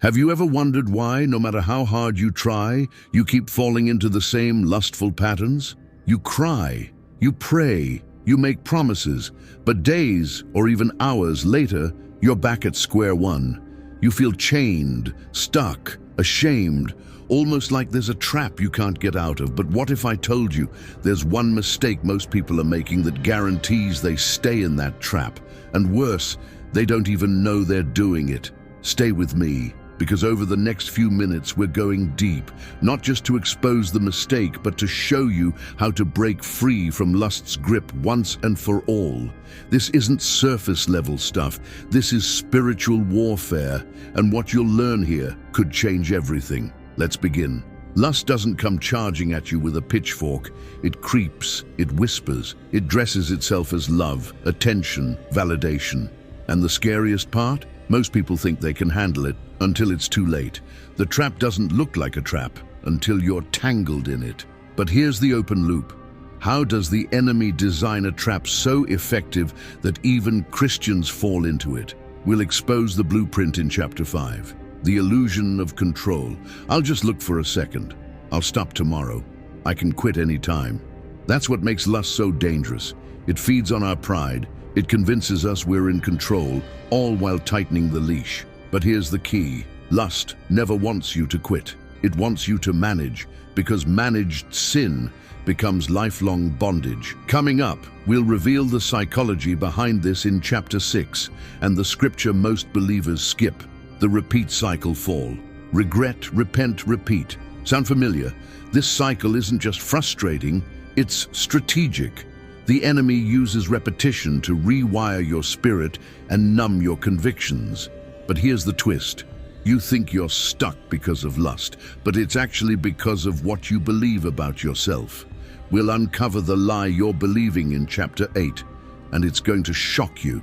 Have you ever wondered why, no matter how hard you try, you keep falling into the same lustful patterns? You cry, you pray, you make promises, but days or even hours later, you're back at square one. You feel chained, stuck, ashamed, almost like there's a trap you can't get out of. But what if I told you there's one mistake most people are making that guarantees they stay in that trap? And worse, they don't even know they're doing it. Stay with me, because over the next few minutes we're going deep, not just to expose the mistake, but to show you how to break free from lust's grip once and for all. This isn't surface level stuff, this is spiritual warfare, and what you'll learn here could change everything. Let's begin. Lust doesn't come charging at you with a pitchfork. It creeps, it whispers, it dresses itself as love, attention, validation. And the scariest part? Most people think they can handle it until it's too late. The trap doesn't look like a trap until you're tangled in it. But here's the open loop. How does the enemy design a trap so effective that even Christians fall into it? We'll expose the blueprint in chapter 5. The illusion of control. I'll just look for a second. I'll stop tomorrow. I can quit any time. That's what makes lust so dangerous. It feeds on our pride. It convinces us we're in control, all while tightening the leash. But here's the key. Lust never wants you to quit. It wants you to manage, because managed sin becomes lifelong bondage. Coming up, we'll reveal the psychology behind this in chapter 6, and the scripture most believers skip. The repeat cycle fall. Regret, repent, repeat. Sound familiar? This cycle isn't just frustrating, it's strategic. The enemy uses repetition to rewire your spirit and numb your convictions. But here's the twist. You think you're stuck because of lust, but it's actually because of what you believe about yourself. We'll uncover the lie you're believing in chapter 8, and it's going to shock you.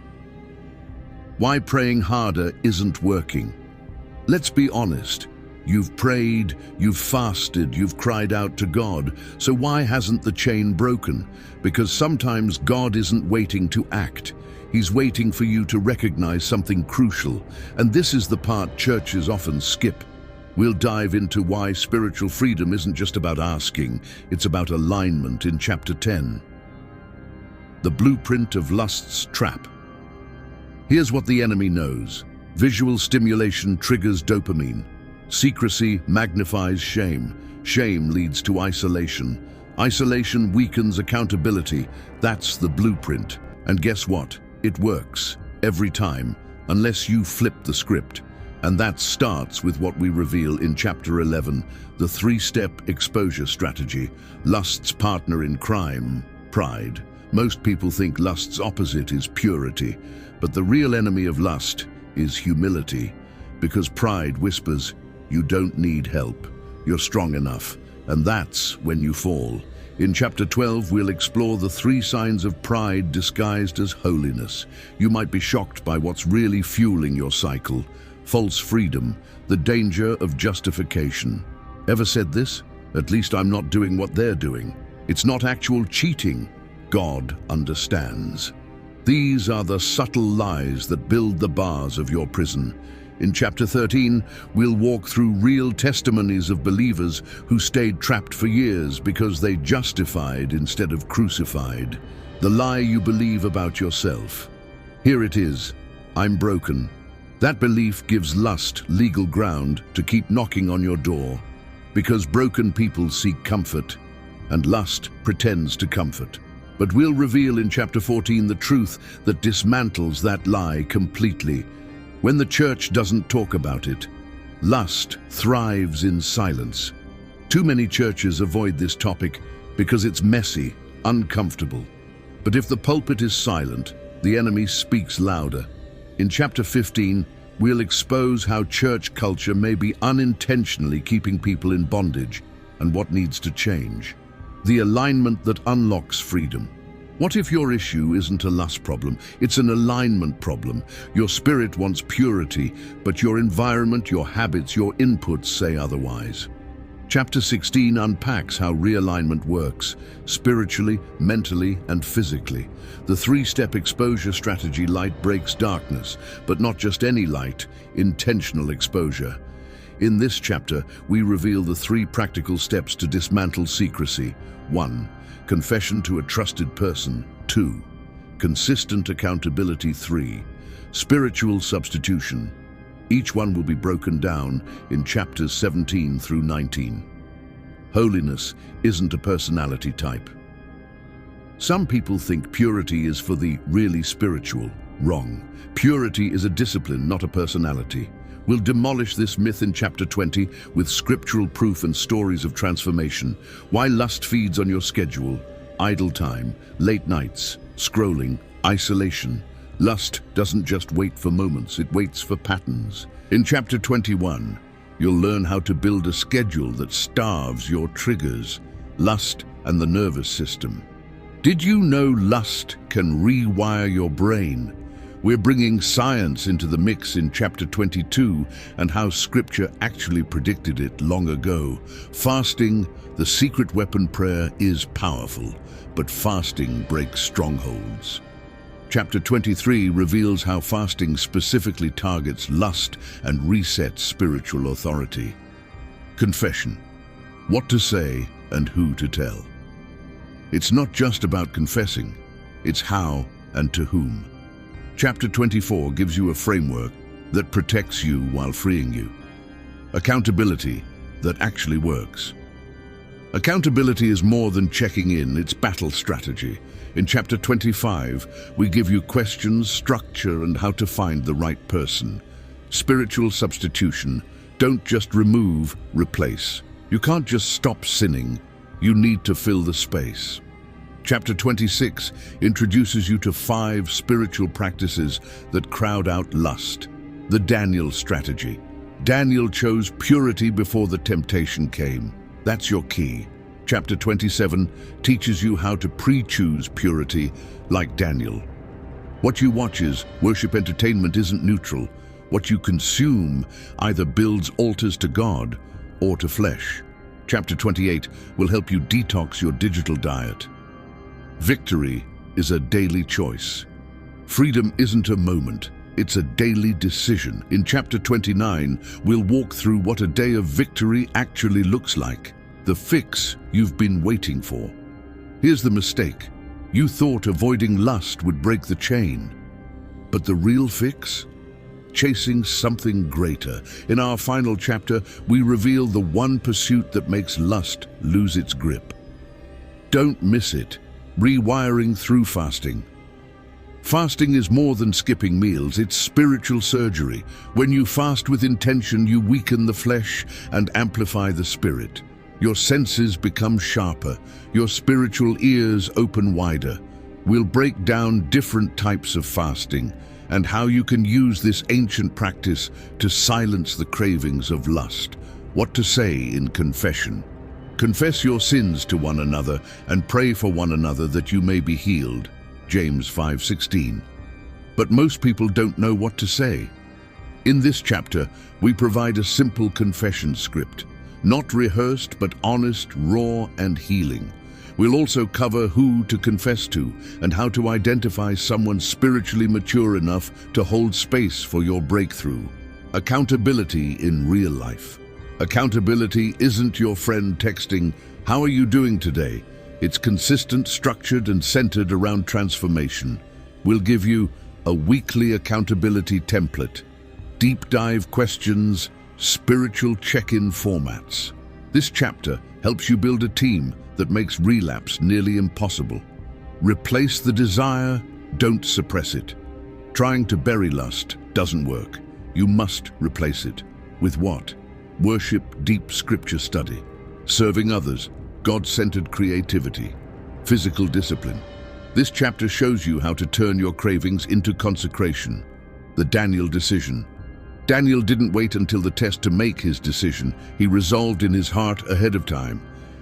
Why praying harder isn't working. Let's be honest. You've prayed, you've fasted, you've cried out to God. So why hasn't the chain broken? Because sometimes God isn't waiting to act. He's waiting for you to recognize something crucial. And this is the part churches often skip. We'll dive into why spiritual freedom isn't just about asking, it's about alignment in chapter 10. The blueprint of lust's trap. Here's what the enemy knows. Visual stimulation triggers dopamine. Secrecy magnifies shame. Shame leads to isolation. Isolation weakens accountability. That's the blueprint. And guess what? It works. Every time. Unless you flip the script. And that starts with what we reveal in chapter 11, the 3-step exposure strategy. Lust's partner in crime, pride. Most people think lust's opposite is purity. But the real enemy of lust is humility. Because pride whispers, you don't need help. You're strong enough. And that's when you fall. In chapter 12, we'll explore the 3 signs of pride disguised as holiness. You might be shocked by what's really fueling your cycle. False freedom, the danger of justification. Ever said this? At least I'm not doing what they're doing. It's not actual cheating. God understands. These are the subtle lies that build the bars of your prison. In chapter 13, we'll walk through real testimonies of believers who stayed trapped for years because they justified instead of crucified. The lie you believe about yourself. Here it is, I'm broken. That belief gives lust legal ground to keep knocking on your door. Because broken people seek comfort, and lust pretends to comfort. But we'll reveal in chapter 14 the truth that dismantles that lie completely. When the church doesn't talk about it, lust thrives in silence. Too many churches avoid this topic because it's messy, uncomfortable. But if the pulpit is silent, the enemy speaks louder. In chapter 15, we'll expose how church culture may be unintentionally keeping people in bondage and what needs to change. The alignment that unlocks freedom. What if your issue isn't a lust problem? It's an alignment problem. Your spirit wants purity, but your environment, your habits, your inputs say otherwise. Chapter 16 unpacks how realignment works, spiritually, mentally, and physically. The 3-step exposure strategy: light breaks darkness, but not just any light, intentional exposure. In this chapter, we reveal the 3 practical steps to dismantle secrecy. 1. Confession to a trusted person. 2. Consistent accountability. 3. Spiritual substitution. Each one will be broken down in chapters 17 through 19. Holiness isn't a personality type. Some people think purity is for the really spiritual. Wrong. Purity is a discipline, not a personality. We'll demolish this myth in chapter 20 with scriptural proof and stories of transformation. Why lust feeds on your schedule, idle time, late nights, scrolling, isolation. Lust doesn't just wait for moments, it waits for patterns. In chapter 21, you'll learn how to build a schedule that starves your triggers, lust and the nervous system. Did you know lust can rewire your brain? We're bringing science into the mix in chapter 22 and how scripture actually predicted it long ago. Fasting, the secret weapon prayer, is powerful, but fasting breaks strongholds. Chapter 23 reveals how fasting specifically targets lust and resets spiritual authority. Confession. What to say and who to tell. It's not just about confessing, it's how and to whom. Chapter 24 gives you a framework that protects you while freeing you. Accountability that actually works. Accountability is more than checking in, it's battle strategy. In chapter 25, we give you questions, structure, and how to find the right person. Spiritual substitution. Don't just remove, replace. You can't just stop sinning, you need to fill the space. Chapter 26 introduces you to 5 spiritual practices that crowd out lust. The Daniel strategy. Daniel chose purity before the temptation came. That's your key. Chapter 27 teaches you how to pre-choose purity like Daniel. What you watch is worship entertainment isn't neutral. What you consume either builds altars to God or to flesh. Chapter 28 will help you detox your digital diet. Victory is a daily choice. Freedom isn't a moment, it's a daily decision. In chapter 29, we'll walk through what a day of victory actually looks like. The fix you've been waiting for. Here's the mistake. You thought avoiding lust would break the chain. But the real fix? Chasing something greater. In our final chapter, we reveal the one pursuit that makes lust lose its grip. Don't miss it. Rewiring through fasting. Fasting is more than skipping meals, it's spiritual surgery. When you fast with intention, you weaken the flesh and amplify the spirit. Your senses become sharper, your spiritual ears open wider. We'll break down different types of fasting and how you can use this ancient practice to silence the cravings of lust. What to say in confession. Confess your sins to one another and pray for one another that you may be healed. James 5:16. But most people don't know what to say. In this chapter, we provide a simple confession script, not rehearsed but honest, raw, and healing. We'll also cover who to confess to and how to identify someone spiritually mature enough to hold space for your breakthrough. Accountability in real life. Accountability isn't your friend texting, "How are you doing today?" It's consistent, structured, and centered around transformation. We'll give you a weekly accountability template, deep dive questions, spiritual check-in formats. This chapter helps you build a team that makes relapse nearly impossible. Replace the desire, don't suppress it. Trying to bury lust doesn't work. You must replace it. With what? Worship, deep scripture study, serving others, God-centered creativity, physical discipline. This chapter shows you how to turn your cravings into consecration. The Daniel decision. Daniel didn't wait until the test to make his decision. He resolved in his heart ahead of time.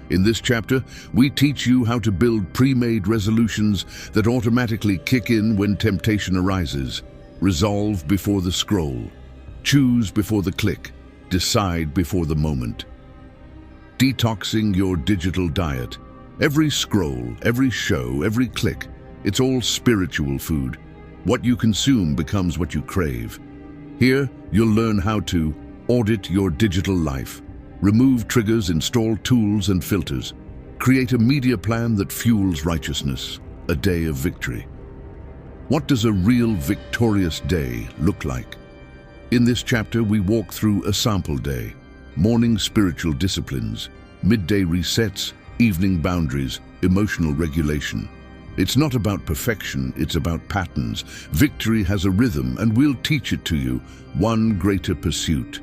In this chapter, we teach you how to build pre-made resolutions that automatically kick in when temptation arises. Resolve before the scroll. Choose before the click. Decide before the moment. Detoxing your digital diet. Every scroll, every show, every click, it's all spiritual food. What you consume becomes what you crave. Here, you'll learn how to Audit your digital life. Remove triggers, install tools and filters. Create a media plan that fuels righteousness, a day of victory. What does a real victorious day look like? In this chapter, we walk through a sample day, morning spiritual disciplines, midday resets, evening boundaries, emotional regulation. It's not about perfection, it's about patterns. Victory has a rhythm, and we'll teach it to you, one greater pursuit.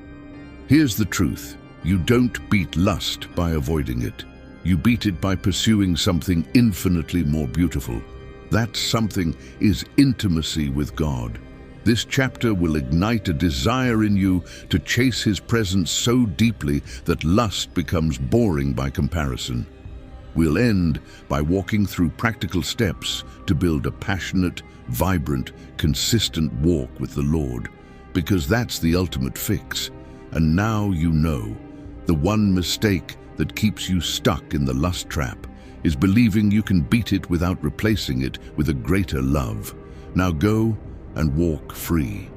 Here's the truth. You don't beat lust by avoiding it. You beat it by pursuing something infinitely more beautiful. That something is intimacy with God. This chapter will ignite a desire in you to chase His presence so deeply that lust becomes boring by comparison. We'll end by walking through practical steps to build a passionate, vibrant, consistent walk with the Lord, because that's the ultimate fix. And now you know, the one mistake that keeps you stuck in the lust trap is believing you can beat it without replacing it with a greater love. Now go and walk free.